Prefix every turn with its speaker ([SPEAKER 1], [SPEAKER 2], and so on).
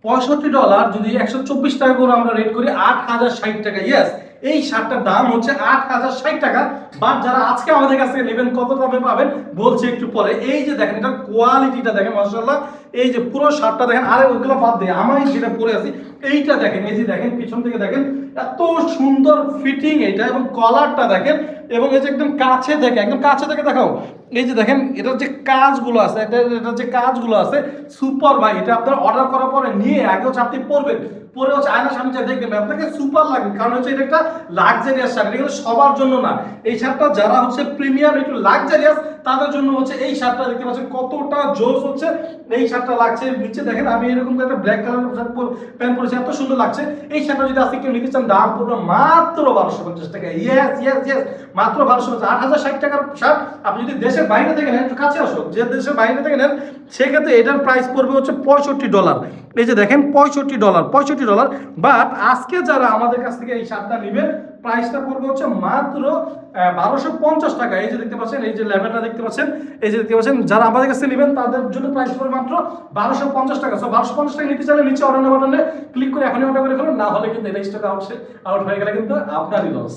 [SPEAKER 1] $65 যদি 124 টাকা করে আমরা রেট করি 8060 টাকা। ইয়েস, এই শার্টটার দাম হচ্ছে 8060 টাকা। বাট যারা আজকে আমাদের কাছ থেকে নেবেন কত দামে পাবেন বলছি একটু পরে। এই যে দেখেন এটা কোয়ালিটিটা দেখেন মাশাআল্লাহ, এই যে পুরো শার্টটা দেখেন, আরে ওইগুলো বাদ দিয়ে আমি যেটা পরে আছি এইটা দেখেন, এই যে দেখেন পিছন থেকে দেখেন এত সুন্দর ফিটিং এটা, এবং কলারটা দেখেন, এবং এই যে একদম কাছে দেখে, একদম কাছে থেকে দেখাও, এই যে দেখেন এটার যে কাজগুলো আছে, এটার যে কাজগুলো আছে সুপার ভাই। এটা আপনার অর্ডার করার পরে নিয়ে আগে হচ্ছে আপনি পরবেন, পরে হচ্ছে আয়নার সামনে যা দেখবেন আপনাকে সুপার লাগবে, কারণ হচ্ছে এটা একটা লাক্সারিয়াস শার্ট। এটা কিন্তু সবার জন্য না, এই শার্টটা যারা হচ্ছে প্রিমিয়াম একটু লাক্সারিয়াস তাদের জন্য হচ্ছে এই শার্টটা। দেখতে পাচ্ছেন কতটা জোস হচ্ছে এই শার্টটা লাগছে। নিচে দেখেন আমি এরকম একটা ব্ল্যাক কালারের শার্ট প্যান্ট পরেছি, এত সুন্দর লাগছে। এই শার্টটা যদি আজকে কেউ নিতে চান দাম পড়বে মাত্র 1250 টাকা। ইয়েস ইয়েস ইয়েস, মাত্র 1250। 8060 টাকার শার্ট আপনি যদি দেশের বাইরে থেকে নেন, একটু কাছে আসো, যে দেশের বাইরে থেকে নেন সেক্ষেত্রে এটার প্রাইস পড়বে হচ্ছে $65। এই যে দেখেন $65। বাট আজকে যারা আমাদের কাছ থেকে এই শার্টটা নেবেন প্রাইসটা পড়বে হচ্ছে মাত্র 1250 টাকা। এই যে দেখতে পাচ্ছেন, এই যে লেভেলটা দেখতে পাচ্ছেন, এই যে দেখতে পাচ্ছেন, যারা আমাদের কাছে নেবেন তাদের জন্য প্রাইস পড়বে মাত্র 1250 টাকা। সো 1250 টাকা নিতে চাইলে নিচে অর্ডার বাটনে ক্লিক করে এখনই অর্ডার করে ফেলুন, না হলে কিন্তু এটা স্টক আউট হয়ে গেলে কিন্তু আপনারই লস।